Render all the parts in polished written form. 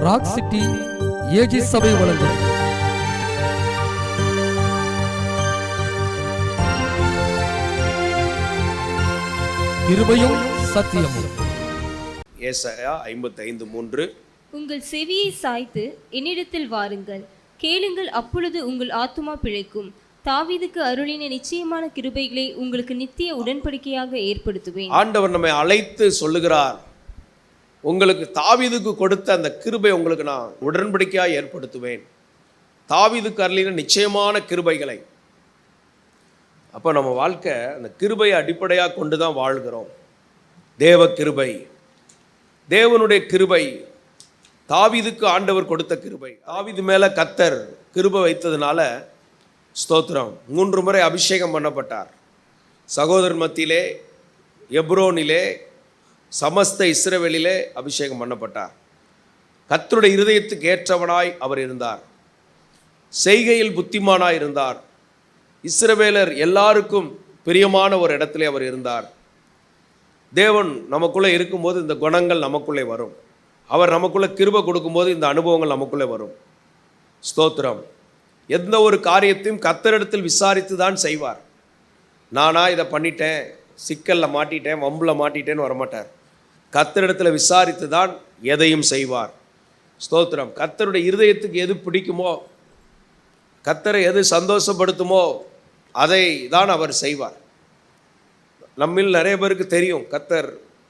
Rock city AG சபை வழங்கும் கிருபையும் சத்தியமும். ஏசாயா 55:3. உங்கள் செவியை சாய்த்து என்னிடத்தில் வாருங்கள், கேளுங்கள், அப்பொழுது உங்கள் ஆத்துமா பிழைக்கும். தாவீதுக்கு அருளின நிச்சயமான கிருபைகளை உங்களுக்கு நித்திய உடன்படிக்கையாக ஏற்படுத்துவேன். ஆண்டவர் நம்மை அழைத்து சொல்லுகிறார், உங்களுக்கு தாவீதுக்கு கொடுத்த அந்த கிருபை உங்களுக்கு நான் உடன்படிக்கையாக ஏற்படுத்துவேன். தாவீதுக்கு அருளின நிச்சயமான கிருபைகளை. அப்போ நம்ம வாழ்க்கை அந்த கிருபையை அடிப்படையாக கொண்டு தான் வாழ்கிறோம். தேவ கிருபை, தேவனுடைய கிருபை, தாவீதுக்கு ஆண்டவர் கொடுத்த கிருபை. தாவீது மேலே கர்த்தர் கிருபை வைத்ததுனால ஸ்தோத்திரம். 3 முறை அபிஷேகம் பண்ணப்பட்டார். சகோதரர் மத்தியிலே, எப்ரோனிலே, சமஸ்த இஸ்ரவேலிலே அபிஷேகம் பண்ணப்பட்டார். கர்த்தருடைய இருதயத்துக்கு ஏற்றவனாய் அவர் இருந்தார். செய்கையில் புத்திமானாய் இருந்தார். இஸ்ரவேலர் எல்லாருக்கும் பிரியமான ஒரு இடத்திலே அவர் இருந்தார். தேவன் நமக்குள்ளே இருக்கும்போது இந்த குணங்கள் நமக்குள்ளே வரும். அவர் நமக்குள்ளே கிருபை கொடுக்கும்போது இந்த அனுபவங்கள் நமக்குள்ளே வரும். ஸ்தோத்திரம். எந்த ஒரு காரியத்தையும் கர்த்தரிடத்தில் விசாரித்து தான் செய்வார். நானா இதை பண்ணிட்டேன், சிக்கலில் மாட்டிட்டேன், வம்பில் மாட்டிட்டேன்னு வரமாட்டார். கர்த்தரிடத்தில் விசாரித்து தான் எதையும் செய்வார். ஸ்தோத்திரம். கர்த்தருடைய இருதயத்துக்கு எது பிடிக்குமோ, கர்த்தரை எது சந்தோஷப்படுத்துமோ அதை தான் அவர் செய்வார். நம்மில் நிறைய பேருக்கு தெரியும்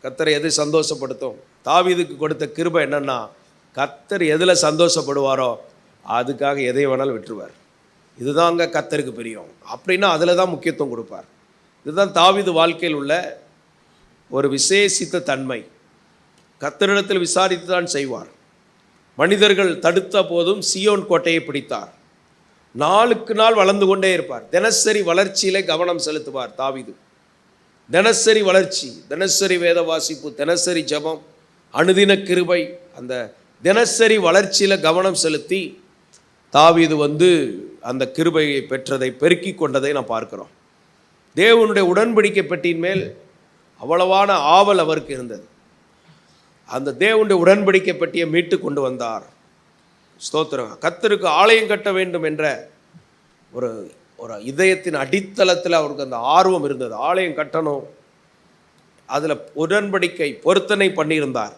கர்த்தரை எது சந்தோஷப்படுத்தும். தாவீதுக்கு கொடுத்த கிருபை என்னன்னா, கர்த்தர் எதில் சந்தோஷப்படுவாரோ அதுக்காக எதை வேணாலும் விட்டுருவார். இதுதாங்க கர்த்தருக்கு பிரியம் அப்படின்னா அதில் தான் முக்கியத்துவம் கொடுப்பார். இதுதான் தாவீது வாழ்க்கையில் உள்ள ஒரு விசேஷித்த தன்மை. கர்த்தரிடத்தில் விசாரித்து தான் செய்வார். மனிதர்கள் தடுத்த போதும் சீயோன் கோட்டையை பிடித்தார். நாளுக்கு நாள் வளர்ந்து கொண்டே இருப்பார். தினசரி வளர்ச்சியிலே கவனம் செலுத்துவார் தாவீது. தினசரி வளர்ச்சி, தினசரி வேத வாசிப்பு, தினசரி ஜபம், அனுதின கிருபை, அந்த தினசரி வளர்ச்சியில் கவனம் செலுத்தி தாவீது அந்த கிருபையை பெற்றதை, பெருக்கி கொண்டதை நாம் பார்க்கிறோம். தேவனுடைய உடன்படிக்கை பெட்டியின் மேல் அவ்வளவான ஆவல் அவருக்கு இருந்தது. அந்த தேவனுடைய உடன்படிக்கை பெட்டியை மீட்டு கொண்டு வந்தார். ஸ்தோத்திரம். கர்த்தருக்கு ஆலயம் கட்ட வேண்டும் என்ற ஒரு இதயத்தின் அடித்தளத்தில் அவருக்கு அந்த ஆர்வம் இருந்தது. ஆலயம் கட்டணும், அதில் உடன்படிக்கை பொருத்தனை பண்ணியிருந்தார்.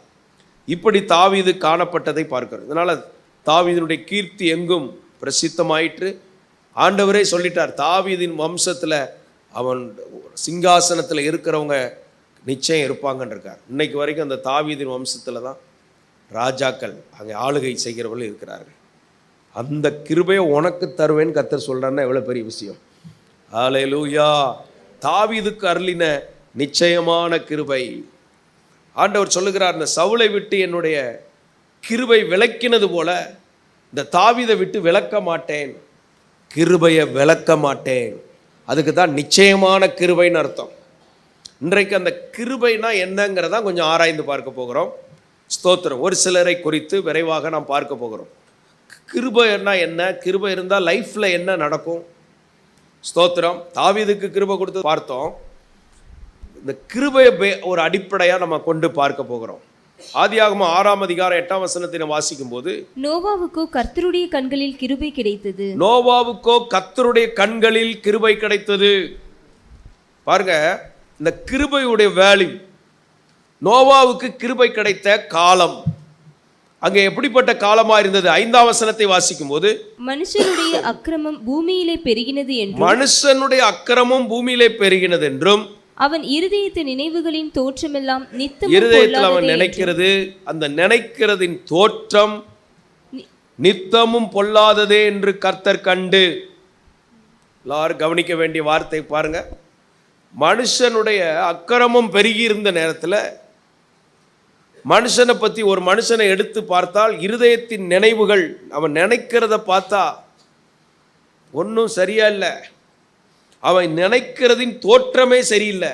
இப்படி தாவீது காணப்பட்டதை பார்க்கிறோம். இதனால் தாவீதினுடைய கீர்த்தி எங்கும் பிரசித்தமாயிற்று. ஆண்டவரே சொல்லிட்டார், தாவீதின் வம்சத்தில் அவன் சிங்காசனத்தில் இருக்கிறவங்க நிச்சயம் இருப்பாங்கன்னு இருக்கார். இன்னைக்கு வரைக்கும் அந்த தாவீதின் வம்சத்தில் தான் ராஜாக்கள் அங்கே ஆளுகை செய்கிறவர்கள் இருக்கிறார்கள். அந்த கிருபையை உனக்கு தருவேன்னு கர்த்தர் சொல்கிறான்னா எவ்வளோ பெரிய விஷயம். ஹல்லேலூயா. தாவீதுக்கு அருளின நிச்சயமான கிருபை. ஆண்டவர் சொல்லுகிறார், இந்த சவுலை விட்டு என்னுடைய கிருபை விலக்கினது போல இந்த தாவீதை விட்டு விலக்க மாட்டேன், கிருபையை விலக்க மாட்டேன். அதுக்கு தான் நிச்சயமான கிருபைன்னு அர்த்தம். இன்றைக்கு அந்த கிருபைனா என்னங்கிறதான் கொஞ்சம் ஆராய்ந்து பார்க்க போகிறோம். ஸ்தோத்திரம். ஒரு சிலரை குறித்து விரைவாக நாம் பார்க்க போகிறோம். கிருபைன்னா என்ன, கிருபை இருந்தால் லைஃப்பில் என்ன நடக்கும். ஸ்தோத்திரம். தாவீதுக்கு கிருபை கொடுத்து பார்த்தோம். இந்த கிருபையை ஒரு அடிப்படையாக நம்ம கொண்டு பார்க்க போகிறோம். ஆதியாகமம் 6ஆம் அதிகாரம் 8ஆம் வசனத்தை வாசிக்கும் போது, நோவாவுக்கோ கர்த்தருடைய கண்களில் கிருபை கிடைத்தது. நோவாவுக்கோ கர்த்தருடைய கண்களில் கிருபை கிடைத்தது. பாருங்க, இந்த கிருபையுடைய வேல்யூ. நோவாவுக்கு கிருபை கிடைத்த காலம் அங்கே எப்படிப்பட்ட காலமா இருந்தது? 5ஆம் வசனத்தை வாசிக்கும் போது, மனுஷனுடைய அக்கிரமம் பூமியிலே பெருகினது என்றும், மனுஷனுடைய அக்கிரமம் பூமியிலே பெருகினது என்றும், அவன் இருதயத்தின் நினைவுகளின் தோற்றமெல்லாம் நித்தமும் இருதயத்தில் அவன் நினைக்கிறது, அந்த நினைக்கிறதின் தோற்றம் நித்தமும் பொல்லாததே என்று கர்த்தர் கண்டு. எல்லாரும் கவனிக்க வேண்டிய வார்த்தை பாருங்க. மனுஷனுடைய அக்கிரமம் பெருகி இருந்த நேரத்தில் மனுஷனை பற்றி ஒரு மனுஷனை எடுத்து பார்த்தால் இருதயத்தின் நினைவுகள், அவன் நினைக்கிறத பார்த்தா ஒன்றும் சரியா இல்லை. அவன் நினைக்கிறதின் தோற்றமே சரியில்லை.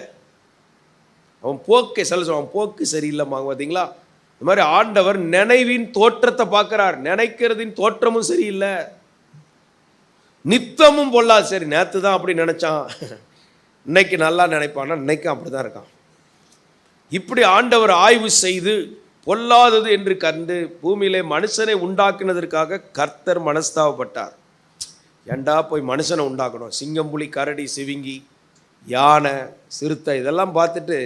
அவன் போக்கே அவன் போக்கு சரியில்லைம்மாங்க. பார்த்தீங்களா? இந்த மாதிரி ஆண்டவர் நினைவின் தோற்றத்தை பார்க்கிறார். நினைக்கிறதின் தோற்றமும் சரியில்லை, நித்தமும் பொல்லாது. சரி, நேற்று தான் அப்படி நினைச்சான், இன்னைக்கு நல்லா நினைப்பானா? இன்னைக்கும் அப்படி தான் இருக்கான். இப்படி ஆண்டவர் ஆய்வு செய்து பொல்லாதது என்று கண்டு பூமியிலே மனுஷனை உண்டாக்குனதற்காக கர்த்தர் மனஸ்தாபப்பட்டார். ஏண்டா போய் மனுஷனை உண்டாக்கணும்? சிங்கம், புலி, கரடி, சிவிங்கி, யானை, சிறுத்தை இதெல்லாம் பார்த்துட்டு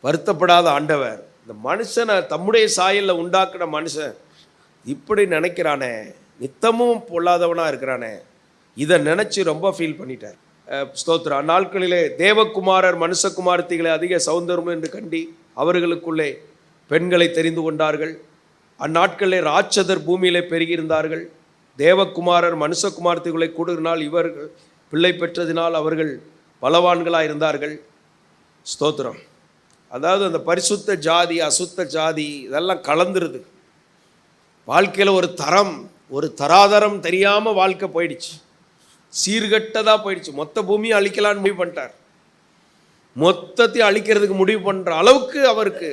வருத்தப்படாத ஆண்டவர் இந்த மனுஷனை தம்முடைய சாயலில் உண்டாக்குன மனுஷன் இப்படி நினைக்கிறானே, நித்தமும் பொல்லாதவனாக இருக்கிறானே, இதை நினச்சி ரொம்ப ஃபீல் பண்ணிட்டார். ஸ்தோத்திரம். அந்நாட்களிலே தேவகுமாரர் மனுஷகுமாரத்திகளை அதிக சௌந்தரம் என்று கண்டி அவர்களுக்குள்ளே பெண்களை தெரிந்து கொண்டார்கள். அந்நாட்களிலே ராட்சதர் பூமியிலே பெருகியிருந்தார்கள். தேவகுமாரர் மனுஷகுமாரத்திகளை கூடுகினால் இவர்கள் பிள்ளை பெற்றதினால் அவர்கள் பலவான்களாக இருந்தார்கள். ஸ்தோத்திரம். அதாவது அந்த பரிசுத்த ஜாதி அசுத்த ஜாதி இதெல்லாம் கலந்துருது. வாழ்க்கையில் ஒரு தராதரம் தெரியாமல் வாழ்க்கை போயிடுச்சு, சீர்கட்டதாக போயிடுச்சு. மொத்த பூமியை அழிக்கலான்னு முடிவு பண்ணிட்டார். மொத்தத்தையும் அழிக்கிறதுக்கு முடிவு பண்ணுற அளவுக்கு அவருக்கு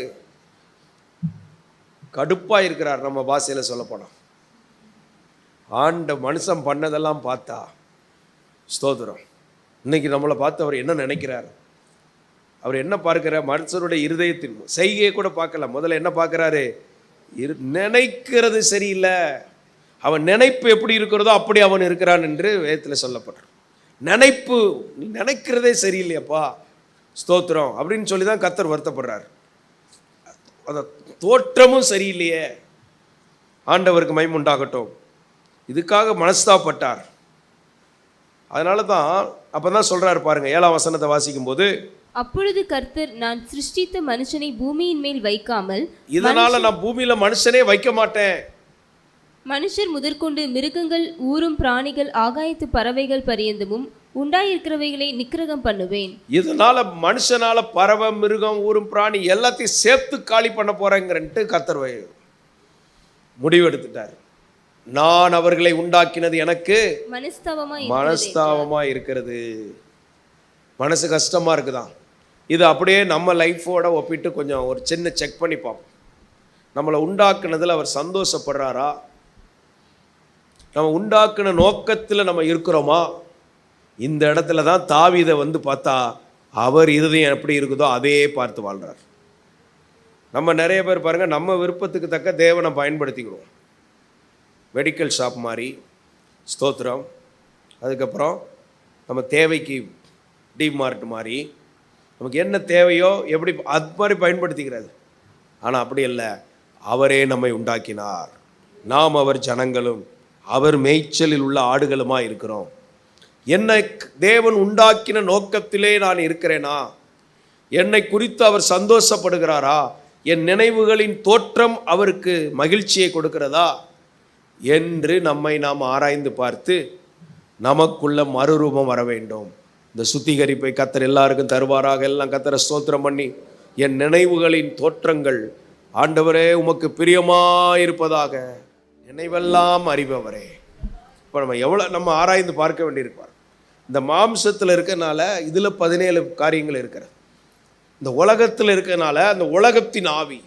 கடுப்பாக இருக்கிறார். நம்ம பாஷையில் சொல்லப்போனால் ஆண்ட மனுஷன் பண்ணதெல்லாம் பார்த்தா ஸ்தோத்திரம். இன்னைக்கு நம்மளை பார்த்து அவர் என்ன நினைக்கிறார்? அவர் என்ன பார்க்கிறார்? மனுஷனுடைய இருதயத்தின் செய்கையை கூட பார்க்கல. முதல்ல என்ன பார்க்குறாரு? நினைக்கிறது சரியில்லை. அவன் நினைப்பு எப்படி இருக்கிறதோ அப்படி அவன் இருக்கிறான் என்று வேதத்தில் சொல்லப்படுறான். நினைப்பு, நீ நினைக்கிறதே சரியில்லையப்பா, ஸ்தோத்திரம் அப்படின்னு சொல்லி தான் கர்த்தர் வருத்தப்படுறார். அந்த தோற்றமும் சரியில்லையே, ஆண்டவருக்கு மகிமை உண்டாகட்டும். இதுக்காக மனஸ்தாபப்பட்டார். அதனால தான் அப்போ தான் சொல்கிறார் பாருங்க, 7ஆம் வசனத்தை வாசிக்கும் போது, அப்பொழுது கர்த்தர், நான் சிருஷ்டித்த மனுஷனை பூமியின் மேல் வைக்காமல், இதனால நான் பூமியில மனுஷனே வைக்க மாட்டேன். மனுஷர் முதற்கொண்டு மிருகங்கள், ஊரும் பிராணிகள், ஆகாயத்து பறவைகள் பரியந்தமும் உண்டாயிருக்கிறவைகளை நிக்கிரகம் பண்ணுவேன். இதனால மனுஷனால பறவை, மிருகம், ஊரும் பிராணி எல்லாத்தையும் சேர்த்து காலி பண்ண போறேங்கிறன்ட்டு கர்த்தர் முடிவெடுத்துட்டார். நான் அவர்களை உண்டாக்கினது எனக்கு மனஸ்தாபமா இருக்கிறது. மனசு கஷ்டமா இருக்குதான். இது அப்படியே நம்ம லைஃபோட ஒப்பிட்டு கொஞ்சம் ஒரு சின்ன செக் பண்ணி பார்ப்போம். நம்மளை உண்டாக்குனதில் அவர் சந்தோஷப்படுறாரா? நம்ம உண்டாக்குன நோக்கத்தில் நம்ம இருக்கிறோமா? இந்த இடத்துல தான் தாவீதை பார்த்தா அவர் இருதயம் எப்படி இருக்குதோ அதே பார்த்து வாழ்றார். நம்ம நிறைய பேர் பாருங்க, நம்ம விருப்பத்துக்கு தக்க தேவனை பயன்படுத்திக்கிறோம். மெடிக்கல் ஷாப் மாதிரி, ஸ்தோத்திரம். அதுக்கப்புறம் நம்ம தேவைக்கு டிமார்ட் மாதிரி, நமக்கு என்ன தேவையோ எப்படி அது மாதிரி பயன்படுத்திக்கிறது. ஆனால் அப்படி இல்லை, அவரே நம்மை உண்டாக்கினார். நாம் அவர் ஜனங்களும் அவர் மேய்ச்சலில் உள்ள ஆடுகளுமாக இருக்கிறோம். என்னை தேவன் உண்டாக்கின நோக்கத்திலே நான் இருக்கிறேனா? என்னை குறித்து அவர் சந்தோஷப்படுகிறாரா? என் நினைவுகளின் தோற்றம் அவருக்கு மகிழ்ச்சியை கொடுக்கிறதா என்று நம்மை நாம் ஆராய்ந்து பார்த்து நமக்குள்ள மறுரூபம் வர வேண்டும். இந்த சுத்திகரிப்பை கர்த்தர் எல்லாருக்கும் தருவாராக. எல்லாம் கர்த்தரை ஸ்தோத்திரம் பண்ணி, என் நினைவுகளின் தோற்றங்கள் ஆண்டவரே உமக்கு பிரியமாயிருப்பதாக, நினைவெல்லாம் அறிபவரே. இப்போ நம்ம ஆராய்ந்து பார்க்க வேண்டியிருப்பார். இந்த மாம்சத்தில் இருக்கனால இதில் 17 காரியங்கள் இருக்கிறது. இந்த உலகத்தில் இருக்கனால அந்த உலகத்தின் ஆவி,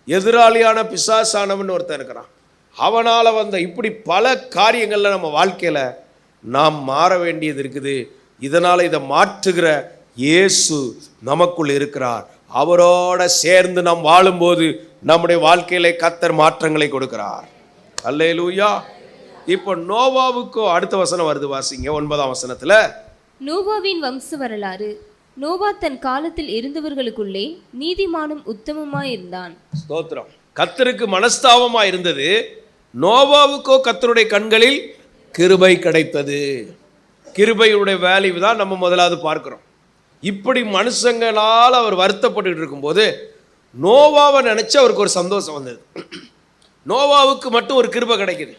எதிராளியான பிசாசானவன் ஒருத்தன் இருக்கிறான். அவனால் இப்படி பல காரியங்களில் நம்ம வாழ்க்கையில் நாம் மாற வேண்டியது இருக்குது. இதனால் இதை மாற்றுகிற இயேசு நமக்குள் இருக்கிறார். அவரோட சேர்ந்து நாம் வாழும்போது நம்முடைய வாழ்க்கையிலே கர்த்தர் மாற்றங்களை கொடுக்கிறார். அல்லேலூயா. இப்போ நோவாவுக்கு அடுத்த வசனம் வருது, வாசிங்க 9ஆம் வசனத்துல. நோவாவின் வம்ச வரலாறு. நோவா தன் காலத்தில் இருந்தவர்களுக்குள்ளே நீதிமானும் உத்தமமாயிருந்தான். ஸ்தோத்திரம். கர்த்தருக்கு மனஸ்தாபமா இருந்தது, நோவாவுக்கோ கர்த்தருடைய கண்களில் கிருபை கிடைத்தது. கிருபையுடைய வேல்யூ தான் நம்ம முதலாவது பார்க்கிறோம். இப்படி மனுஷங்களால் அவர் வருத்தப்பட்டு இருக்கும்போது நோவாவை நினைச்சு அவருக்கு ஒரு சந்தோஷம் வந்தது. நோவாவுக்கு மட்டும் ஒரு கிருபை கிடைக்குது.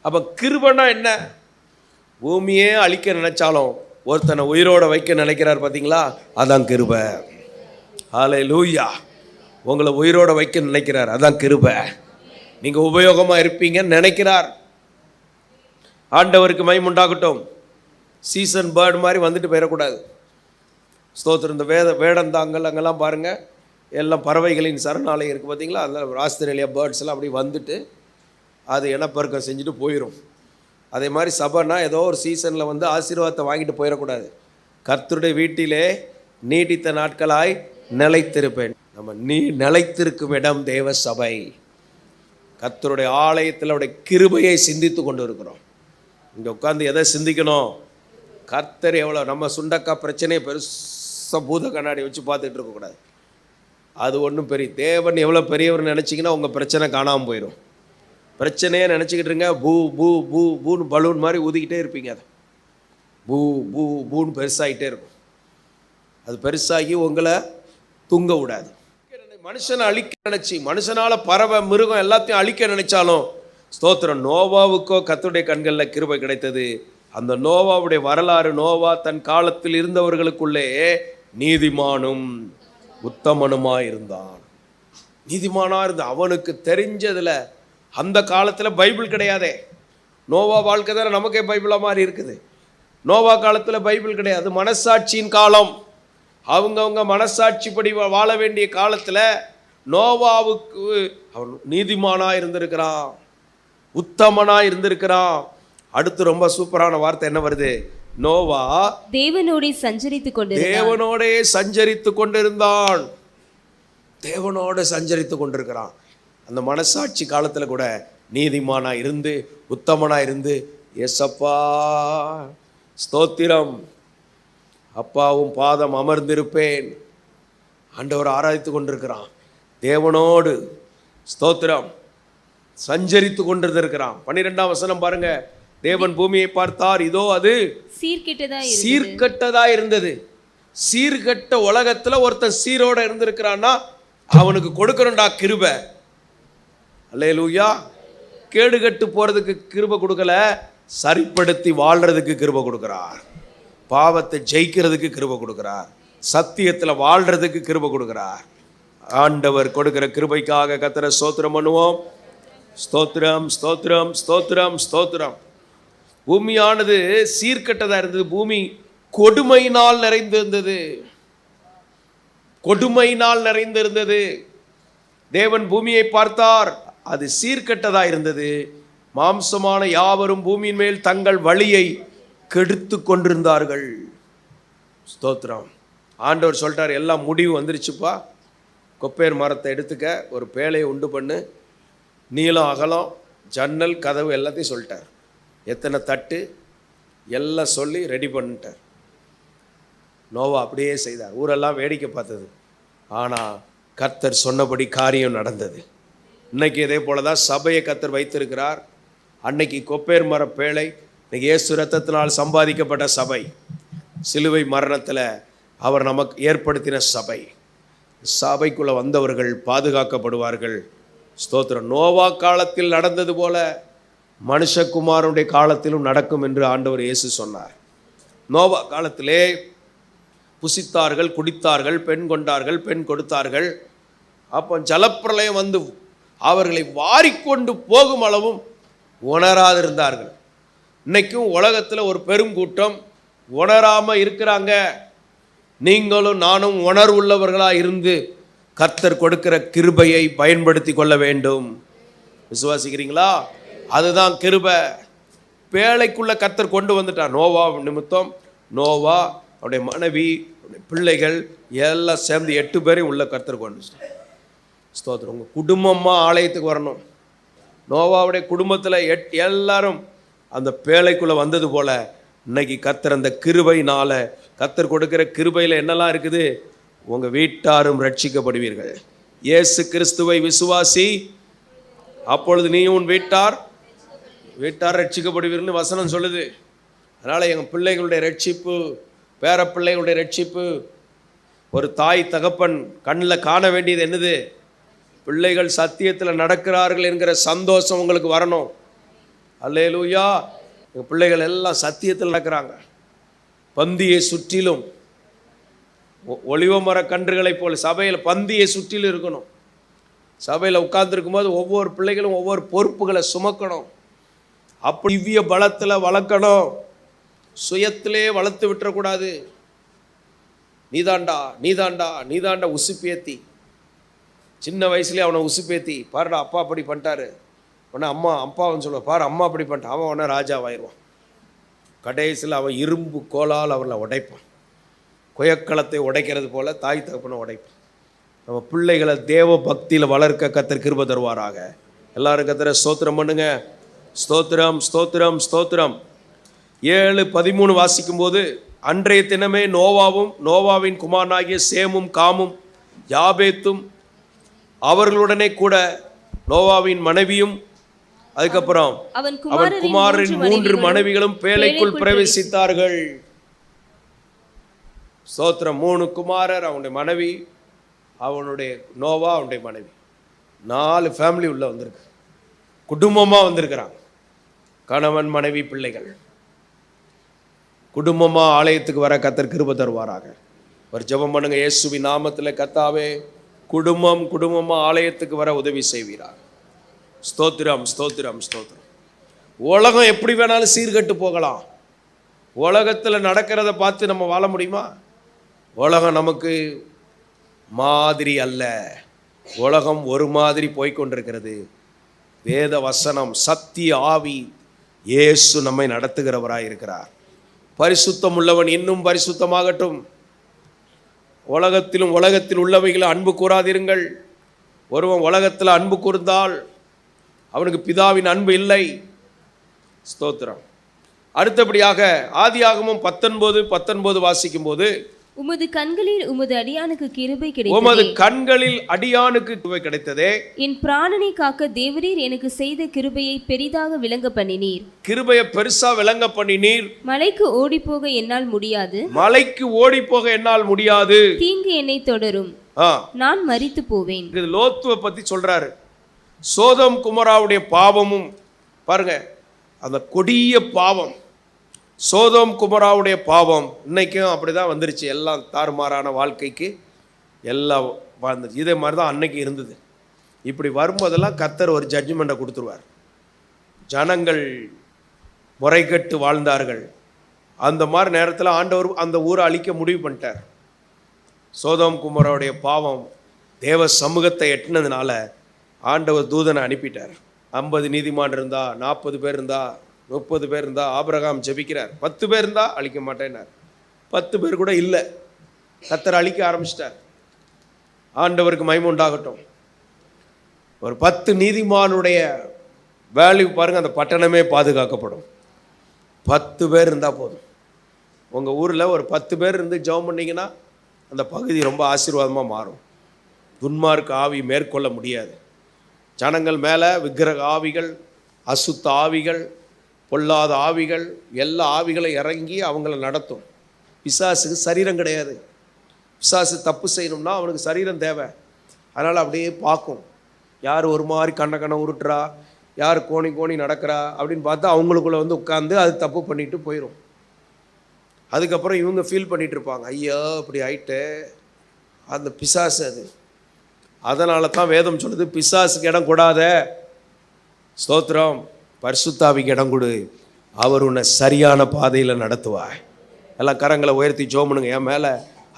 அப்போ கிருபைனா என்ன? பூமியே அழிக்க நினைச்சாலும் ஒருத்தனை உயிரோட வைக்க நினைக்கிறார் பார்த்தீங்களா, அதான் கிருபை. ஹல்லேலூயா. உங்களை உயிரோட வைக்க நினைக்கிறார், அதான் கிருபை. நீங்கள் உபயோகமாக இருப்பீங்கன்னு நினைக்கிறார். ஆண்டவருக்கு மகிமை உண்டாகட்டும். சீசன் பேர்டு மாதிரி வந்துட்டு போயிடக்கூடாது. ஸ்தோத்திரம். இந்த வேடந்தாங்கல் அங்கெல்லாம் பாருங்கள், எல்லாம் பறவைகளின் சரணாலயம் இருக்குது பார்த்தீங்களா, அதில் ஆஸ்திரேலியா பேர்ட்ஸ் எல்லாம் அப்படி வந்துட்டு அது இனப்பெருக்கம் செஞ்சுட்டு போயிடும். அதே மாதிரி சபைனா ஏதோ ஒரு சீசனில் ஆசீர்வாதத்தை வாங்கிட்டு போயிடக்கூடாது. கர்த்தருடைய வீட்டிலே நீடித்த நாட்களாய் நிலைத்திருப்பேன். நம்ம நிலைத்திருக்கும் இடம் தேவ சபை. கர்த்தருடைய ஆலயத்தில் அவருடைய கிருபையை சிந்தித்து கொண்டு இருக்கிறோம். இங்கே உட்காந்து எதை சிந்திக்கணும்? கர்த்தர் எவ்வளோ, நம்ம சுண்டக்காய் பிரச்சனையை பெருசாக பூத கண்ணாடி வச்சு பார்த்துட்டு இருக்கக்கூடாது. அது ஒன்றும் பெரிய, தேவன் எவ்வளோ பெரியவர் நினச்சிங்கன்னா உங்கள் பிரச்சனை காணாமல் போயிடும். பிரச்சனையே நினச்சிக்கிட்டு இருங்க, பூ பூ பூ பூன்னு பலூன் மாதிரி ஊதிக்கிட்டே இருப்பீங்க. அதை பூ பூ பூன்னு பெருசாகிட்டே இருக்கும். அது பெருசாகி உங்களை தூங்க விடாது. மனுஷனை அழிக்க நினைச்சி, மனுஷனால பறவை மிருகம் எல்லாத்தையும் அழிக்க நினைச்சாலும் ஸ்தோத்திரம், நோவாவுக்கோ கர்த்தருடைய கண்களில் கிருபை கிடைத்தது. அந்த நோவாவுடைய வரலாறு, நோவா தன் காலத்தில் இருந்தவர்களுக்குள்ளே நீதிமானும் உத்தமனுமா இருந்தான். நீதிமானா இருந்த அவனுக்கு தெரிஞ்சதுல, அந்த காலத்தில் பைபிள் கிடையாதே. நோவா வாழ்க்கை தானே நமக்கே பைபிளா மாதிரி இருக்குது. நோவா காலத்தில் பைபிள் கிடையாது, மனசாட்சியின் காலம். அவங்கவுங்க மனசாட்சிப்படி வாழ வேண்டிய காலத்தில் நோவாவுக்கு அவன் நீதிமானா இருந்திருக்கிறான், உத்தமனா இருந்திருக்கிறான். அடுத்து ரொம்ப சூப்பரான வார்த்தை என்ன வருது? நோவா தேவனோடே சஞ்சரித்து கொண்டிருந்தான். தேவனோட சஞ்சரித்து கொண்டிருக்கிறான். அந்த மனசாட்சி காலத்தில் கூட நீதிமானா இருந்து உத்தமனா இருந்து, எசப்பா ஸ்தோத்திரம், அப்பாவும் பாதம் அமர்ந்திருப்பேன், ஆண்டவர் ஆராதித்து கொண்டிருக்கிறான். தேவனோடு ஸ்தோத்திரம் சஞ்சரித்து கொண்டிருக்கிறான். 12ஆம் வசனம் பாருங்க. தேவன் பூமியை பார்த்தார், இதோ அது சீர்கெட்டதா இருந்தது. சீர்கெட்ட உலகத்துல ஒருத்தன் சீரோட இருந்திருக்கிறான்னா அவனுக்கு கொடுக்கணும்டா கிருபை. அல்லேலூயா. கேடுகட்டு போறதுக்கு கிருபை கொடுக்கல, சரிப்படுத்தி வாழ்றதுக்கு கிருபை கொடுக்கிறார். பாவத்தை ஜெயிக்கிறதுக்கு கிருபை கொடுக்கிறார். சத்தியத்தில் வாழ்றதுக்கு கிருபை கொடுக்கிறார். ஆண்டவர் கொடுக்கிற கிருபைக்காக கர்த்தரை ஸ்தோத்திரம் பண்ணுவோம். ஸ்தோத்திரம் ஸ்தோத்திரம் ஸ்தோத்திரம் ஸ்தோத்திரம். பூமியானது சீர்கெட்டதா இருந்தது. பூமி கொடுமையினால் நிறைந்திருந்தது. கொடுமையினால் நிறைந்திருந்தது. தேவன் பூமியை பார்த்தார், அது சீர்கெட்டதா இருந்தது. மாம்சமான யாவரும் பூமியின் மேல் தங்கள் வழியை கெடுத்து கொண்டிருந்தார்கள். ஸ்தோத்திரம். ஆண்டவர் சொல்லிட்டார், எல்லாம் முடிவு வந்துருச்சுப்பா. கொப்பேர் மரத்தை எடுத்துக்க, ஒரு பேழையை உண்டு பண்ணு, நீளம் அகலம் ஜன்னல் கதவு எல்லாத்தையும் சொல்லிட்டார். எத்தனை தட்டு எல்லாம் சொல்லி ரெடி பண்ணிட்டார். நோவா அப்படியே செய்தார். ஊரெல்லாம் வேடிக்கை பார்த்தது. ஆனால் கர்த்தர் சொன்னபடி காரியம் நடந்தது. இன்னைக்கு இதே போல தான் சபையை கர்த்தர் வைத்திருக்கிறார். அன்னைக்கு கொப்பேர் மர பேழை, இன்னைக்கு இயேசு ரத்தத்தினால் சம்பாதிக்கப்பட்ட சபை, சிலுவை மரணத்தில் அவர் நமக்கு ஏற்படுத்தின சபை. சபைக்குள்ளே வந்தவர்கள் பாதுகாக்கப்படுவார்கள். ஸ்தோத்திரம். நோவா காலத்தில் நடந்தது போல மனுஷகுமாரனுடைய காலத்திலும் நடக்கும் என்று ஆண்டவர் இயேசு சொன்னார். நோவா காலத்திலே புசித்தார்கள், குடித்தார்கள், பெண் கொண்டார்கள், பெண் கொடுத்தார்கள். அப்போ ஜலப்பிரளயம் வந்து அவர்களை வாரிக்கொண்டு போகும் அளவும் உணராதிருந்தார்கள். இன்னைக்கும் உலகத்தில் ஒரு பெருங்கூட்டம் உணராமல் இருக்கிறாங்க. நீங்களும் நானும் உணர்வுள்ளவர்களாக இருந்து கர்த்தர் கொடுக்கிற கிருபையை பயன்படுத்தி கொள்ள வேண்டும். விசுவாசிக்கிறீங்களா? அதுதான் கிருபை. பேழைக்குள்ள கர்த்தர் கொண்டு வந்துட்டார். நோவா நிமித்தம் நோவா, அவருடைய மனைவி, அவருடைய பிள்ளைகள் எல்லாம் சேர்ந்து 8 பேரையும் உள்ள கர்த்தர் கொண்டு வந்துட்டார். ஸ்தோத்திரம். உங்கள் குடும்பமாக ஆலயத்துக்கு வரணும். நோவாவுடைய குடும்பத்தில் எல்லாரும் அந்த பேழைக்குள்ளே வந்தது போல இன்னைக்கு கர்த்தர் அந்த கிருபையினால, கர்த்தர் கொடுக்கிற கிருபையில் என்னெல்லாம் இருக்குது? உங்கள் வீட்டாரும் ரட்சிக்கப்படுவீர்கள். இயேசு கிறிஸ்துவை விசுவாசி, அப்பொழுது நீ உன் வீட்டார் ரட்சிக்கப்படுவீர்கள்னு வசனம் சொல்லுது. அதனால் எங்கள் பிள்ளைகளுடைய ரட்சிப்பு, பேர பிள்ளைகளுடைய ரட்சிப்பு, ஒரு தாய் தகப்பன் கண்ணில் காண வேண்டியது என்னது? பிள்ளைகள் சத்தியத்தில் நடக்கிறார்கள் என்கிற சந்தோஷம் உங்களுக்கு வரணும். அல்லேலூயா. எங்கள் பிள்ளைகள் எல்லாம் சத்தியத்தில் நடக்கிறாங்க. பந்தியை சுற்றிலும் ஒலிவ மர கன்றுகளைப் போல சபையில் பந்தியை சுற்றிலும் இருக்கணும். சபையில் உட்கார்ந்துருக்கும் போது ஒவ்வொரு பிள்ளைகளும் ஒவ்வொரு பொறுப்புகளை சுமக்கணும். அப்படி திவ்ய பலத்தில் வளர்க்கணும். சுயத்திலே வளர்த்து விட்டுறக்கூடாது. நீதாண்டா நீதாண்டா நீதாண்டா உசுப்பேத்தி, சின்ன வயசுலேயே அவனை உசுப்பேத்தி, பாருடா அப்பா அப்படி பண்ணிட்டாரு, உடனே அம்மா அப்பான்னு சொல்லுவான், பாரு அம்மா அப்படி பண்ணிட்டான், அவன் உடனே ராஜாவாயிடுவான். கடைசியில் அவன் இரும்பு கோலால் அவனை உடைப்பான். குயக்களத்தை உடைக்கிறது போல தாய் தகப்பனை உடைப்பான். நம்ம பிள்ளைகளை தேவ பக்தியில் வளர்க்க கர்த்தர் கிருபை தருவாராக. எல்லாரும் கர்த்தரை ஸ்தோத்திரம் பண்ணுங்க. ஸ்தோத்திரம் ஸ்தோத்திரம் ஸ்தோத்திரம். 7:13 வாசிக்கும்போது, அன்றைய தினமே நோவாவும் நோவாவின் குமாரனாகிய சேமும் காமும் யாபேத்தும் அவர்களுடனே கூட நோவாவின் மனைவியும் அதுக்கப்புறம் அவன் குமாரரின் 3 மனைவிகளும் பேழைக்குள் பிரவேசித்தார்கள். ஸ்தோத்திரம். 3 குமாரர், அவனுடைய மனைவி, அவனுடைய நோவா, அவனுடைய மனைவி, 4 ஃபேமிலி உள்ள வந்திருக்கு. குடும்பமாக வந்திருக்கிறாங்க. கணவன் மனைவி பிள்ளைகள் குடும்பமாக ஆலயத்துக்கு வர கர்த்தர் கிருபை தருவாராக. ஒரு ஜெபம் பண்ணுங்க. இயேசுவின் நாமத்தில் கர்த்தாவே, குடும்பம் குடும்பமாக ஆலயத்துக்கு வர உதவி செய்வீராக. ஸ்தோத்திரம் ஸ்தோத்திரம் ஸ்தோத்திரம். உலகம் எப்படி வேணாலும் சீர்கட்டு போகலாம். உலகத்தில் நடக்கிறத பார்த்து நம்ம வாழ முடியுமா? உலகம் நமக்கு மாதிரி அல்ல. உலகம் ஒரு மாதிரி போய்கொண்டிருக்கிறது. வேத வசனம், சத்திய ஆவி, இயேசு நம்மை நடத்துகிறவராய் இருக்கிறார். பரிசுத்தம் உள்ளவன் இன்னும் பரிசுத்தமாகட்டும். உலகத்தில் உள்ளவைகளை அன்பு கூறாதிருங்கள். ஒருவன் உலகத்தில் அன்பு கூர்ந்தால் அவனுக்கு பிதாவின் அன்பு இல்லை. ஸ்தோத்திரம். அடுத்தபடியாக ஆதியாகமம் 19:19 வாசிக்கும் போது, உமது கண்களில் உமது அடியானுக்கு கிருபை கிடைத்ததே. உமது கண்களில் அடியானுக்கு கிருபை கிடைத்ததே. என் பிராணனை காக்க தேவரீர் எனக்கு செய்த கிருபையை பெரிதாக விளங்க பண்ணினீர். கிருபையை பெருசா விளங்க பண்ணினீர். மலைக்கு ஓடி போக என்னால் முடியாது. மலைக்கு ஓடி போக என்னால் முடியாது. தீங்கு என்னை தொடரும். நான் மரித்து போவேன். இது லோத்துவை பத்தி சொல்றாரு. சோதம் குமராவுடைய பாவமும் பாருங்க, அந்த கொடிய பாவம், சோதம் குமராவுடைய பாவம் இன்னைக்கும் அப்படிதான் வந்துருச்சு. எல்லாம் தாறுமாறான வாழ்க்கைக்கு எல்லாம் வாழ்ந்துச்சு. இதே மாதிரி தான் அன்னைக்கு இருந்தது. இப்படி வரும்போதெல்லாம் கர்த்தர் ஒரு ஜட்ஜ்மெண்ட்டை கொடுத்துருவார். ஜனங்கள் முறைகட்டு வாழ்ந்தார்கள். அந்த மாதிரி நேரத்தில் ஆண்டவர் அந்த ஊரை அழிக்க முடிவு பண்ணிட்டார். சோதம் குமராவுடைய பாவம் தேவ சமூகத்தை எட்டினதுனால ஆண்டவர் தூதனை அனுப்பிட்டார். 50 நீதிமான் இருந்தா, 40 பேர் இருந்தா, 30 பேர் இருந்தா, ஆபிரகாம் ஜெபிக்கிறார். 10 பேர் இருந்தா அழிக்க மாட்டேன்னார். 10 பேர் கூட இல்லை, கர்த்தர் அழிக்க ஆரம்பிச்சிட்டார். ஆண்டவருக்கு மகிமை உண்டாகட்டும். ஒரு 10 நீதிமானுடைய வேல்யூ பாருங்க, அந்த பட்டணமே பாதுகாக்கப்படும். 10 பேர் இருந்தால் போதும். உங்கள் ஊரில் ஒரு 10 பேர் இருந்து ஜெபம் பண்ணிங்கன்னா அந்த பகுதி ரொம்ப ஆசீர்வாதமாக மாறும். துன்மார்க்க ஆவி மேற்கொள்ள முடியாது. ஜனங்கள் மேலே விக்கிரக ஆவிகள், அசுத்த ஆவிகள், பொல்லாத ஆவிகள், எல்லா ஆவிகளை இறங்கி அவங்கள நடத்தும். பிசாசுக்கு சரீரம் கிடையாது. பிசாசு தப்பு செய்யணும்னா அவனுக்கு சரீரம் தேவை. அதனால் அப்படியே பார்க்கும், யார் ஒரு மாதிரி கண்ணை உருட்டுறா, யார் கோணி நடக்கிறா அப்படின்னு பார்த்தா அவங்களுக்குள்ளே வந்து உட்காந்து அது தப்பு பண்ணிட்டு போயிடும். அதுக்கப்புறம் இவங்க ஃபீல் பண்ணிகிட்டு இருப்பாங்க, ஐயோ இப்படி ஆயிட்டு. அந்த பிசாசு அது. அதனால தான் வேதம் சொல்லுது, பிசாசுக்கு இடம் கொடாத. ஸ்தோத்திரம். பரிசுத்தாவிக்கு இடம் கொடு, அவர் உன்னை சரியான பாதையில் நடத்துவார். எல்லாம் கரங்களை உயர்த்தி ஜெபம் பண்ணுங்க. என் மேலே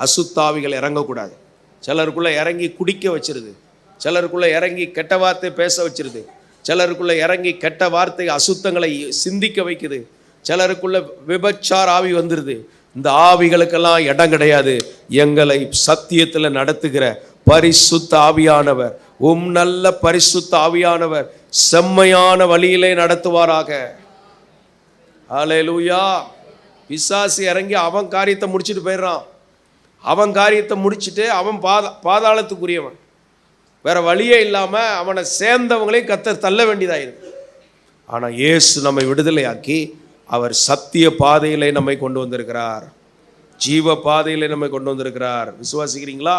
அசுத்தாவிகள் இறங்கக்கூடாது. சிலருக்குள்ளே இறங்கி குடிக்க வச்சிருது, சிலருக்குள்ளே இறங்கி கெட்ட வார்த்தை பேச வச்சிருது, சிலருக்குள்ளே இறங்கி கெட்ட வார்த்தை அசுத்தங்களை சிந்திக்க வைக்குது, சிலருக்குள்ள விபச்சார ஆவி வந்துடுது. இந்த ஆவிகளுக்கெல்லாம் இடம் கிடையாது. எங்களை சத்தியத்தில் நடத்துகிற பரிசுத்த ஆவியானவர், நல்ல பரிசுத்த ஆவியானவர் செம்மையான வழியிலே நடத்துவாராக. ஹல்லேலூயா. பிசாசு இறங்கி அவன் காரியத்தை முடிச்சுட்டு போயிடுறான். அவன் காரியத்தை முடிச்சுட்டு அவன் பாதாளத்துக்குரியவன். வேற வழியே இல்லாமல் அவனை சேர்ந்தவங்களையும் கர்த்தர் தள்ள வேண்டியதாயிருக்கு. ஆனால் இயேசு நம்மை விடுதலையாக்கி அவர் சத்திய பாதையிலே நம்மை கொண்டு வந்திருக்கிறார். ஜீவ பாதையிலே நம்மை கொண்டு வந்திருக்கிறார். விசுவாசிக்கிறீங்களா?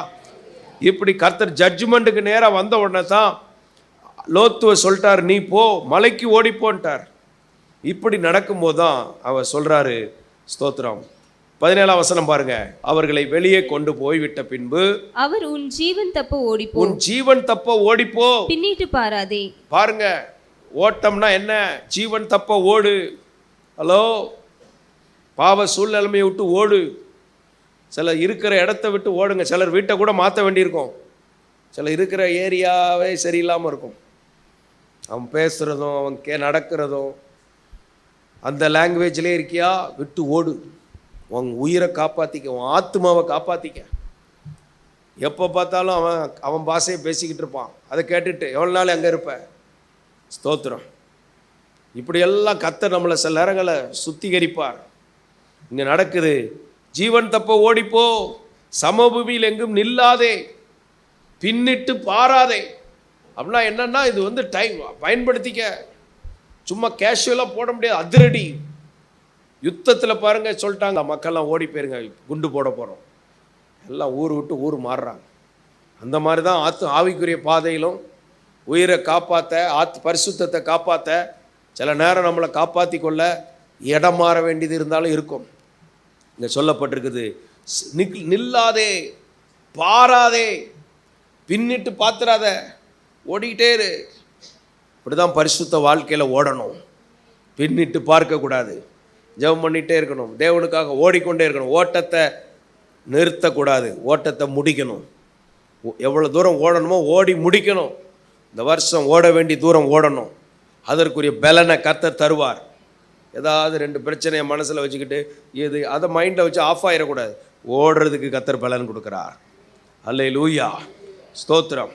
இப்படி கர்த்தர் ஜட்ஜ்மெண்ட்டுக்கு நேராக வந்த உடனே தான் லோத்துவை சொல்லிட்டார், நீ போ, மலைக்கு ஓடிப்போன்ட்டார். இப்படி நடக்கும்போது தான் அவர் சொல்றாரு. ஸ்தோத்திரம். 17ஆம் வசனம் பாருங்க. அவர்களை வெளியே கொண்டு போய் விட்ட பின்பு அவர் உன் ஜீவன் தப்ப ஓடிப்போ, உன் ஜீவன் தப்ப ஓடிப்போ, பின்னிட்டு பாராதே. பாருங்க, ஓட்டம்னா என்ன? ஜீவன் தப்ப ஓடு. ஹலோ, பாவ சூழ்நிலைமையை விட்டு ஓடு. சிலர் இருக்கிற இடத்த விட்டு ஓடுங்க. சிலர் வீட்டை கூட மாற்ற வேண்டியிருக்கும். சிலர் இருக்கிற ஏரியாவே சரியில்லாமல் இருக்கும். அவன் பேசுகிறதும் அவன் நடக்கிறதும் அந்த லாங்குவேஜ்லேயே இருக்கியா, விட்டு ஓடு. உன் உயிரை காப்பாற்றிக்க, உன் ஆத்மாவை காப்பாற்றிக்க. எப்போ பார்த்தாலும் அவன் பாஷையை பேசிக்கிட்டு இருப்பான். அதை கேட்டுட்டு எவ்வளோ நாள் அங்கே இருப்ப? ஸ்தோத்திரம். இப்படியெல்லாம் கர்த்தர் நம்மளை சில நேரங்களை சுத்திகரிப்பார். இங்கே நடக்குது, ஜீவன் தப்ப ஓடிப்போ, சமபூமியில் எங்கும் நில்லாதே, பின்னிட்டு பாராதே. அப்படின்னா என்னன்னா, இது டைம் பயன்படுத்திக்க. சும்மா கேஷுவலாக போட முடியாது, அதிரடி. யுத்தத்தில் பாருங்க சொல்லிட்டாங்க, மக்கள்லாம் ஓடி போயிருங்க, குண்டு போட போகிறோம். எல்லாம் ஊர் விட்டு ஊர் மாறுறாங்க. அந்த மாதிரி தான் ஆவிக்குரிய பாதையிலும் உயிரை காப்பாற்ற, பரிசுத்தத்தை காப்பாற்ற, சில நேரம் நம்மளை காப்பாற்றி கொள்ள இடம் மாற வேண்டியது இருந்தாலும் இருக்கும். இங்கே சொல்லப்பட்டிருக்குது, நில்லாதே, பாராதே, பின்னிட்டு பாத்துறாத, ஓடிக்கிட்டே இரு. இப்படிதான் பரிசுத்த வாழ்க்கையில் ஓடணும். பின்னிட்டு பார்க்கக்கூடாது, ஜெபம் பண்ணிகிட்டே இருக்கணும், தேவனுக்காக ஓடிக்கொண்டே இருக்கணும். ஓட்டத்தை நிறுத்தக்கூடாது, ஓட்டத்தை முடிக்கணும். எவ்வளோ தூரம் ஓடணுமோ ஓடி முடிக்கணும். இந்த வருஷம் ஓட வேண்டிய தூரம் ஓடணும். அதற்குரிய பலனை கர்த்தர் தருவார். ஏதாவது 2 பிரச்சனையை மனசில் வச்சுக்கிட்டு அதை மைண்டில் வச்சு ஆஃப் ஆகிடக்கூடாது. ஓடுறதுக்கு கர்த்தர் பலன் கொடுக்குறார். அல்லேலூயா, ஸ்தோத்திரம்.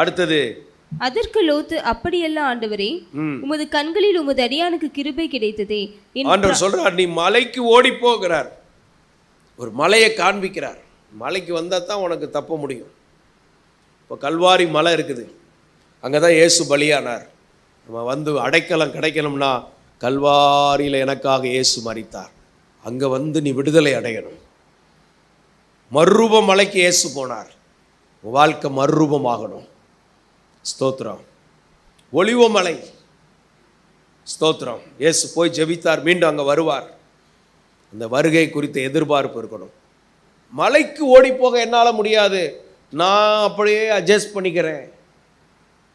அடுத்தது, அதற்கு லோத்து, அப்படியல்ல ஆண்டவரே, உமது கண்களில் உமது அடியானுக்கு கிருபை கிடைத்ததே. ஆண்டவர் சொல்றார், நீ மலைக்கு ஓடி போகிறார். ஒரு மலையை காண்பிக்கிறார். மலைக்கு வந்தால் தான் உனக்கு தப்ப முடியும். இப்போ கல்வாரி மலை இருக்குது, அங்கே தான் இயேசு பலியானார். நம்ம அடைக்கலம் கிடைக்கணும்னா கல்வாரியில் எனக்காக இயேசு மரித்தார். அங்கே நீ விடுதலை அடையணும். மறுரூப மலைக்கு இயேசு போனார். வாழ்க்கை மறுரூபமாகணும். ஸ்தோத்திரம். ஒலிவமலை, ஸ்தோத்திரம். இயேசு போய் ஜெபித்தார், மீண்டும் அங்கே வருவார். அந்த வருகை குறித்த எதிர்பார்ப்பு இருக்கணும். மலைக்கு ஓடி போக என்னால் முடியாது, நான் அப்படியே அட்ஜஸ்ட் பண்ணிக்கிறேன்.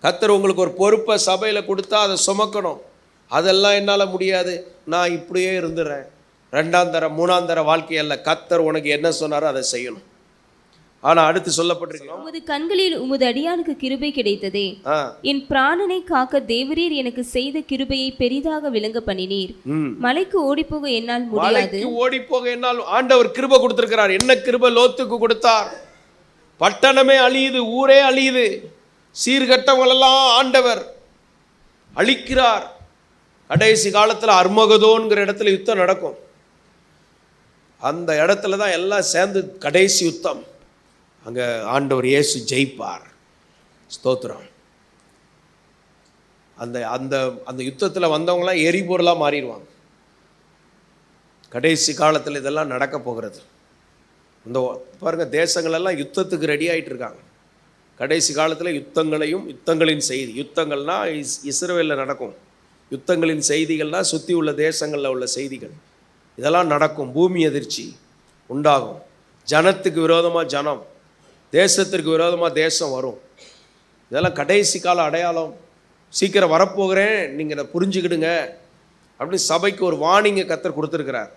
கர்த்தர் உங்களுக்கு ஒரு பொறுப்பை சபையில் கொடுத்தா அதை சுமக்கணும். அதெல்லாம் என்னால் முடியாது, நான் இப்படியே இருந்துடுறேன். 2ஆம் தர 3ஆம் தர வாழ்க்கையல்ல. கர்த்தர் உனக்கு என்ன சொன்னாரோ அதை செய்யணும். ஆனால் அடுத்து சொல்லப்பட்டிருக்கோம், உமது கண்களில் உமது அடியானுக்கு கிருபை கிடைத்ததே. என் பிராணனை காக்க தேவரீர் எனக்கு செய்த கிருபையை பெரிதாக விளங்க பண்ணினீர். மலைக்கு ஓடி போக என்னால் முடியாது. ஓடி போக என்னால் ஆண்டவர் கிருபை கொடுத்திருக்கிறார். என்ன கிருபை லோத்துக்கு கொடுத்தார்? பட்டணமே அழியுது, ஊரே அழியுது, சீர்கட்டவங்களெல்லாம் ஆண்டவர் அழிக்கிறார். கடைசி காலத்தில் அர்மகதோன்கிற இடத்துல யுத்தம் நடக்கும். அந்த இடத்துல தான் எல்லாம் சேர்ந்து கடைசி யுத்தம். அங்கே ஆண்டவர் இயேசு ஜெயிப்பார். ஸ்தோத்திரம். அந்த அந்த அந்த யுத்தத்தில் வந்தவங்களாம் எரிபொருளாக மாறிடுவாங்க. கடைசி காலத்தில் இதெல்லாம் நடக்க போகிறது. இந்த பாருங்க, தேசங்களெல்லாம் யுத்தத்துக்கு ரெடி ஆகிட்டு இருக்காங்க. கடைசி காலத்தில் யுத்தங்களையும் யுத்தங்களின் செய்தி, யுத்தங்கள்னா இஸ்ரவேலில் நடக்கும், யுத்தங்களின் செய்திகள்னால் சுற்றி உள்ள தேசங்களில் உள்ள செய்திகள், இதெல்லாம் நடக்கும். பூமி அதிர்ச்சி உண்டாகும். ஜனத்துக்கு விரோதமாக ஜனம், தேசத்திற்கு விரோதமாக தேசம் வரும். இதெல்லாம் கடைசி கால அடையாளம். சீக்கிரம் வரப்போகிறேன், நீங்கள் இதை புரிஞ்சுக்கிடுங்க அப்படின்னு சபைக்கு ஒரு வார்னிங்கை கர்த்தர் கொடுத்துருக்கிறார்.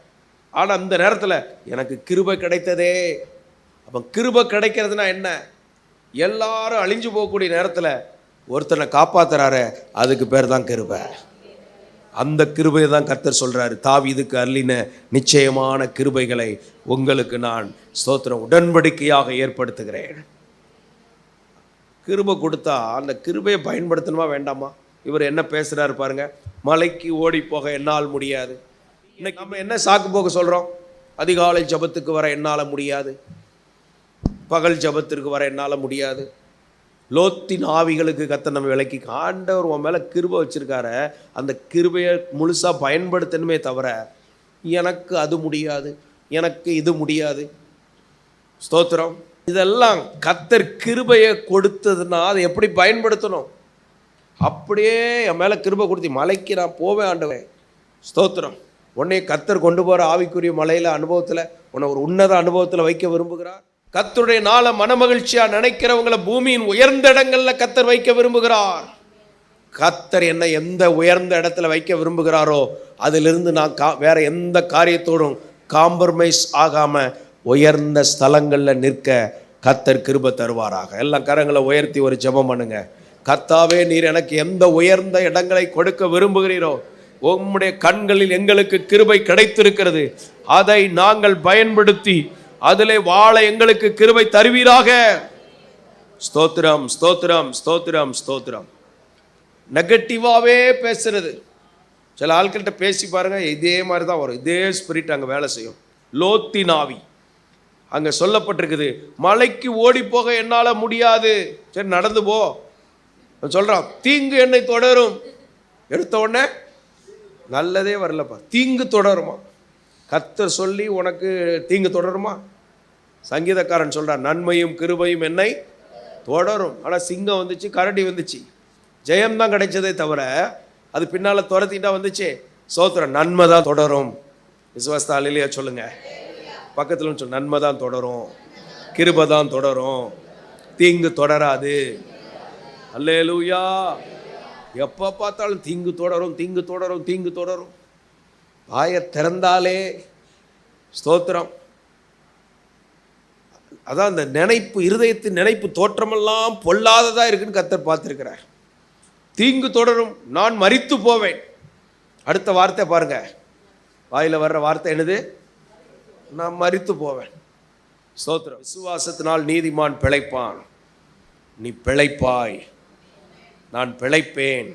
ஆனால் அந்த நேரத்தில் எனக்கு கிருபை கிடைத்ததே. அப்போ கிருபை கிடைக்கிறதுனா என்ன? எல்லாரும் அழிஞ்சு போகக்கூடிய நேரத்தில் ஒருத்தனை காப்பாற்றுறாரு, அதுக்கு பேர் தான் கிருபை. அந்த கிருபையை தான் கர்த்தர் சொல்கிறாரு, தாவீதுக்கு அருளின நிச்சயமான கிருபைகளை உங்களுக்கு நான் ஸ்தோத்திரம் உடன்படிக்கையாக ஏற்படுத்துகிறேன். கிருபை கொடுத்தா அந்த கிருபையை பயன்படுத்தணுமா வேண்டாமா? இவர் என்ன பேசுகிறாரு பாருங்க, மலைக்கு ஓடி போக என்னால் முடியாது. இன்னைக்கு நம்ம என்ன சாக்கு போக சொல்கிறோம்? அதிகாலை ஜபத்துக்கு வர என்னால் முடியாது, பகல் ஜபத்திற்கு வர என்னால் முடியாது. லோத்தின் ஆவிகளுக்கு கர்த்தர் நம்ம விலக்கி, ஆண்டவர் உன் மேலே கிருபை வச்சுருக்கார, அந்த கிருபையை முழுசாக பயன்படுத்தணுமே தவிர எனக்கு அது முடியாது, எனக்கு இது முடியாது. ஸ்தோத்திரம். இதெல்லாம் கர்த்தர் கிருபையை கொடுத்ததுன்னா அதை எப்படி பயன்படுத்தணும்? அப்படியே என் மேலே கிருபை கொடுத்தி மலைக்கு நான் போவேன் ஆண்டவன். ஸ்தோத்திரம். உன்னை கர்த்தர் கொண்டு போகிற ஆவிக்குரிய மலையில் அனுபவத்தில் உன்னை ஒரு உன்னத அனுபவத்தில் வைக்க விரும்புகிறார். கர்த்தருடைய நாளை மனமகிழ்ச்சியா நினைக்கிறவங்களை பூமியின் உயர்ந்த இடங்கள்ல கர்த்தர் வைக்க விரும்புகிறார். கர்த்தர் என்ன எந்த உயர்ந்த இடத்துல வைக்க விரும்புகிறாரோ அதிலிருந்து நான் வேற எந்த காரியத்தோடும் காம்ப்ரமைஸ் ஆகாம உயர்ந்த ஸ்தலங்கள்ல நிற்க கர்த்தர் கிருபை தருவாராக. எல்லாம் கரங்களை உயர்த்தி ஒரு ஜெபம் பண்ணுங்க. கர்த்தாவே, நீர் எனக்கு எந்த உயர்ந்த இடங்களை கொடுக்க விரும்புகிறீரோ உம்முடைய கண்களில் எங்களுக்கு கிருபை கிடைத்திருக்கிறது, அதை நாங்கள் பயன்படுத்தி அதிலே வாழ எங்களுக்கு கிருபை தருவீராக. ஸ்தோத்திரம், ஸ்தோத்திரம், ஸ்தோத்திரம், ஸ்தோத்திரம். நெகட்டிவாவே பேசுறது. சில ஆட்கள்கிட்ட பேசி பாருங்க, இதே மாதிரி தான் வரும். இதே ஸ்பிரிட் அங்கே வேலை செய்யும். லோத்தின் ஆவி அங்கே சொல்லப்பட்டிருக்குது. மலைக்கு ஓடி போக என்னால் முடியாது. சரி, நடந்து போ சொல்கிறான். தீங்கு என்னை தொடரும். எடுத்த உடனே நல்லதே வரலப்பா, தீங்கு தொடருமா? கர்த்தர் சொல்லி உனக்கு தீங்கு தொடருமா? சங்கீதக்காரன் சொல்கிறான், நன்மையும் கிருபையும் என்னை தொடரும். ஆனால் சிங்கம் வந்துச்சு, கரடி வந்துச்சு, ஜெயம்தான் கிடைச்சதே தவிர அது பின்னால் துரத்திட்டா வந்துச்சு. சோத்திரம், நன்மை தான் தொடரும். விசுவாசத்தால் இல்லையா சொல்லுங்க. பக்கத்தில் சொல், நன்மை தான் தொடரும், கிருபை தான் தொடரும், தீங்கு தொடராது. அல்லேலூயா. எப்போ பார்த்தாலும் தீங்கு தொடரும், தீங்கு தொடரும், தீங்கு தொடரும். வாயை திறந்தாலே ஸ்தோத்திரம். அதான் அந்த நினைப்பு, இருதயத்தின் நினைப்பு தோற்றமெல்லாம் பொல்லாததா இருக்குன்னு கர்த்தர் பார்த்திருக்கிறார். தீங்கு தொடரும், நான் மரித்து போவேன். அடுத்த வார்த்தை பாருங்க, வாயில வர்ற வார்த்தை என்னது? நான் மரித்து போவேன். ஸ்தோத்திரம். விசுவாசத்தினால் நீதிமான் பிழைப்பான். நீ பிழைப்பாய். நான் பிழைப்பேன்.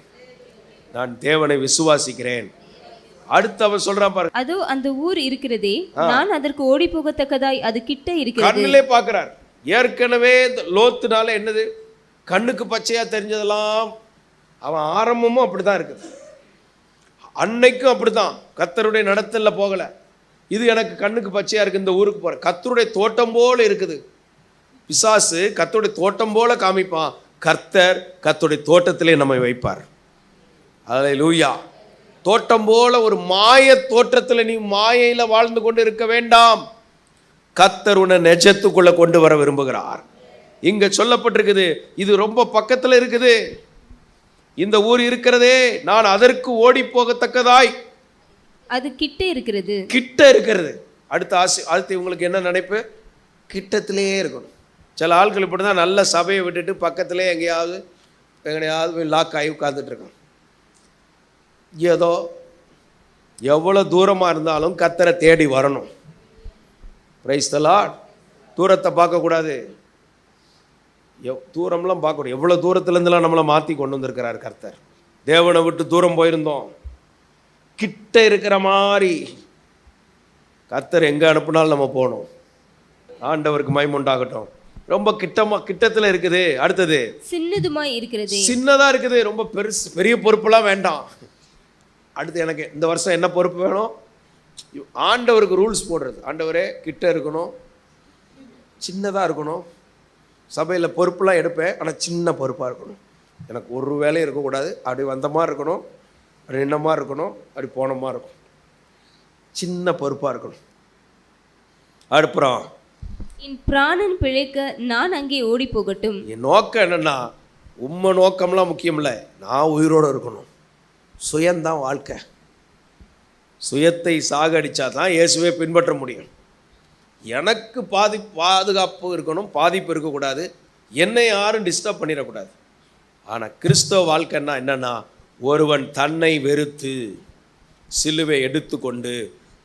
நான் தேவனை விசுவாசிக்கிறேன். அடுத்து அவன் சொல்றான் பாருங்க, அதோ அந்த ஊர் இருக்கிறதே, நான் அதற்கு ஓடி போகத்தக்கதாய் அது கிட்ட இருக்கிறது. கண்ணிலே பார்க்கிறார். ஏற்கனவே லோத்துனால என்னது, கண்ணுக்கு பச்சையா தெரிஞ்சதெல்லாம் அவன் ஆரம்பமும் அப்படிதான் இருக்குது. அன்னைக்கும் அப்படிதான், கர்த்தருடைய நடத்தல போகல. இது எனக்கு கண்ணுக்கு பச்சையா இருக்கு, இந்த ஊருக்கு போற. கர்த்தருடைய தோட்டம் போல இருக்குது. பிசாசு கர்த்தருடைய தோட்டம் போல காமிப்பான். கர்த்தர் கர்த்தருடைய தோட்டத்திலே நம்மை வைப்பார். அல்லேலூயா. தோட்டம் போல ஒரு மாய தோற்றத்தில் நீ மாயையில வாழ்ந்து கொண்டு இருக்க வேண்டாம். கர்த்தர் உன்னை நெஜத்துக்குள்ள கொண்டு வர விரும்புகிறார். இங்க சொல்லப்பட்டிருக்குது, இது ரொம்ப பக்கத்துல இருக்குது. இந்த ஊர் இருக்கிறதே, நான் அதற்கு ஓடி போகத்தக்கதாய் அது கிட்ட இருக்கிறது. கிட்ட இருக்கிறது. அடுத்து உங்களுக்கு என்ன நினைப்பு? கிட்டத்திலே இருக்கணும். சில ஆட்கள் இப்படி தான், நல்ல சபையை விட்டுட்டு பக்கத்திலே எங்கேயாவது போய் லாக் ஆகி உட்கார்ந்துட்டு இருக்கோம். ஏதோ எவ்வளோ தூரமாக இருந்தாலும் கர்த்தரை தேடி வரணும். Praise the Lord. தூரத்தை பார்க்கக்கூடாது, தூரம்லாம் பார்க்கக்கூடாது. எவ்வளோ தூரத்துலேருந்துலாம் நம்மளை மாற்றி கொண்டு வந்திருக்கிறார் கர்த்தர். தேவனை விட்டு தூரம் போயிருந்தோம், கிட்ட இருக்கிற மாதிரி கர்த்தர் எங்கே அனுப்புனாலும் நம்ம போகணும். ஆண்டவருக்கு மகிமை உண்டாகட்டும். ரொம்ப கிட்டத்தில் இருக்குது. அடுத்தது சின்னதுமாய் இருக்கிறது. சின்னதாக இருக்குது, ரொம்ப பெரிய பொறுப்புலாம் வேண்டாம். அடுத்து எனக்கு இந்த வருஷம் என்ன பொறுப்பு வேணும்? ஆண்டவருக்கு ரூல்ஸ் போடுறது. ஆண்டவரே கிட்ட இருக்கணும், சின்னதாக இருக்கணும். சபையில் பொறுப்புலாம் எடுப்பேன், ஆனால் சின்ன பொறுப்பாக இருக்கணும். எனக்கு ஒரு வேலையும் இருக்கக்கூடாது. அப்படி வந்த மாதிரி இருக்கணும், அப்படி நின்ன மாதிரி இருக்கணும், அப்படி போன மாதிரி இருக்கும். சின்ன பொறுப்பாக இருக்கணும். அப்புறம் என் பிராணன் பிழைக்க நான் அங்கே ஓடி போகட்டும். என் நோக்கம் என்னன்னா, உண்மை நோக்கம்லாம் முக்கியம் இல்லை, நான் உயிரோடு இருக்கணும். சுயம்தான் வாழ்க்கை. சுயத்தை சாகடிச்சா தான் இயேசுவை பின்பற்ற முடியும். எனக்கு பாதுகாப்பு இருக்கணும், பாதிப்பு இருக்கக்கூடாது, என்னை யாரும் டிஸ்டர்ப் பண்ணிடக்கூடாது. ஆனால் கிறிஸ்தவ வாழ்க்கைன்னா என்னன்னா, ஒருவன் தன்னை வெறுத்து சிலுவை எடுத்துக்கொண்டு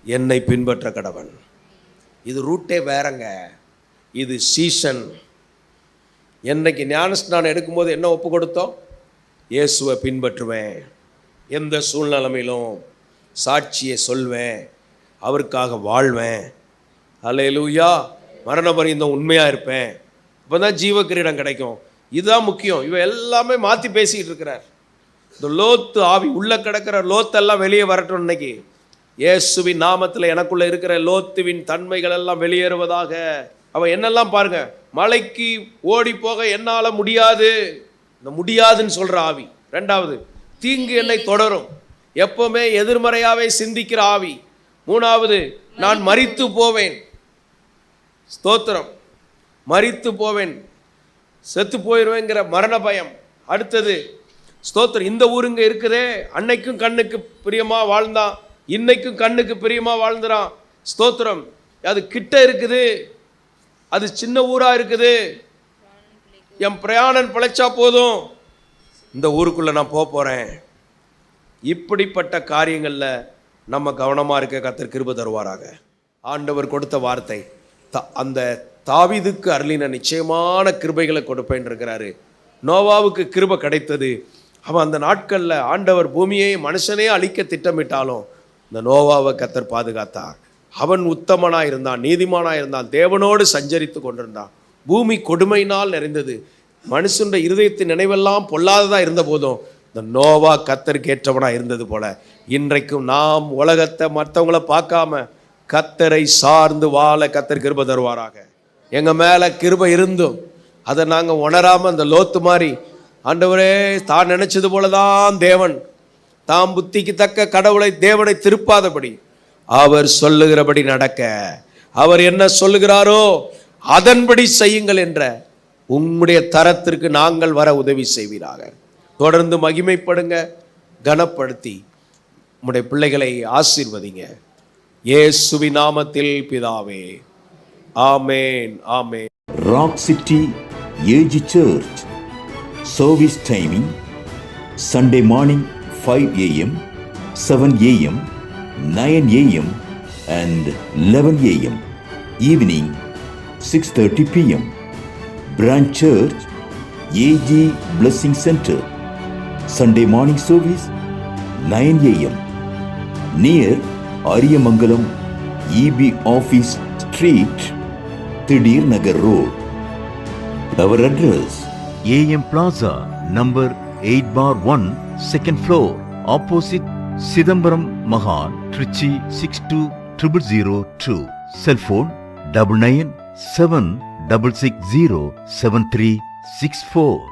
என்னை பின்பற்ற கடவன். இது ரூட்டே வேறங்க, இது சீசன். என்னைக்கு ஞானஸ்நானம் எடுக்கும்போது என்ன ஒப்பு கொடுத்தோம்? இயேசுவை பின்பற்றுவேன், எந்த சூழ்நிலைமையிலும் சாட்சியை சொல்வேன், அவருக்காக வாழ்வேன். அல்லேலூயா. மரண பரியந்தம் உண்மையாக இருப்பேன். இப்போ தான் ஜீவ கிரீடம் கிடைக்கும். இதுதான் முக்கியம். இவன் எல்லாமே மாற்றி பேசிக்கிட்டு இருக்கிறார். இந்த லோத்து ஆவி உள்ள கிடக்கிற லோத்தெல்லாம் வெளியே வரட்டும். இன்னைக்கு இயேசுவின் நாமத்தில் எனக்குள்ள இருக்கிற லோத்துவின் தன்மைகள் எல்லாம் வெளியேறுவதாக. அவன் என்னெல்லாம் பாருங்க, மலைக்கு ஓடி போக என்னால் முடியாது, இந்த முடியாதுன்னு சொல்ற ஆவி. ரெண்டாவது, தீங்கு என்னை தொடரும், எப்பவுமே எதிர்மறையாவே சிந்திக்கிற ஆவி. மூணாவது, நான் மரித்து போவேன். ஸ்தோத்திரம். மரித்து போவேன், செத்து போயிடுவேங்கிற மரண பயம். அடுத்தது ஸ்தோத்திரம், இந்த ஊருங்க இருக்குதே, அன்னைக்கும் கண்ணுக்கு பிரியமா வாழ்ந்தான், இன்னைக்கும் கண்ணுக்கு பிரியமா வாழ்ந்துறான். ஸ்தோத்திரம். அது கிட்ட இருக்குது, அது சின்ன ஊரா இருக்குது, என் பிரயாணம் பிழைச்சா போதும், இந்த ஊருக்குள்ள நான் போறேன். இப்படிப்பட்ட காரியங்கள்ல நம்ம கவனமா இருக்க கர்த்தர் கிருபை தருவாராக. ஆண்டவர் கொடுத்த வார்த்தை அந்த தாவீதுக்கு அருளின நிச்சயமான கிருபைகளை கொடுப்பேன் இருக்கிறாரு. நோவாவுக்கு கிருபை கிடைத்தது. அவன் அந்த நாட்களில் ஆண்டவர் பூமியை மனுஷனே அழிக்க திட்டமிட்டாலும் இந்த நோவாவை கர்த்தர் பாதுகாத்தார். அவன் உத்தமனாக இருந்தான், நீதிமானாக இருந்தான், தேவனோடு சஞ்சரித்து கொண்டிருந்தான். பூமி கொடுமையினால் நிறைந்தது. மனுஷனுடைய இருதயத்தின் நினைவெல்லாம் பொல்லாததாக இருந்த போதும் இந்த நோவா கர்த்தருக்கு ஏற்றவனாக இருந்தது போல இன்றைக்கும் நாம் உலகத்தை மற்றவங்கள பார்க்காம கர்த்தரை சார்ந்து வாழ கர்த்தர் கிருபை தருவாராக. எங்கள் மேலே கிருபை இருந்தும் அதை நாங்கள் உணராமல் அந்த லோத்து மாதிரி ஆண்டவரே தான் நினைச்சது போலதான் தேவன், தாம் புத்திக்கு தக்க கடவுளை தேவனை திருப்பாதபடி அவர் சொல்லுகிறபடி நடக்க, அவர் என்ன சொல்லுகிறாரோ அதன்படி செய்யுங்கள் என்ற உம்முடைய தரத்திற்கு நாங்கள் வர உதவி செய்வீராக. தொடர்ந்து மகிமைப்படுங்க, கனப்படுத்தி உம்முடைய பிள்ளைகளை ஆசீர்வதிங்க. இயேசுவின் நாமத்தில் பிதாவே, ஆமேன், ஆமேன். Rock City AG Church service timing Sunday morning 5 a.m., 7 a.m., 9 a.m. and 11 a.m. Evening 6:30 p.m. Branch Church AG Blessing Center Sunday morning service 9 a.m. near Ariyamangalam EB Office Street, Thidir Nagar Road. Our address AM Plaza, number 8/1, second floor, opposite Sidambaram Mahal, Trichy 620002. Cell phone 99 7 660 7364.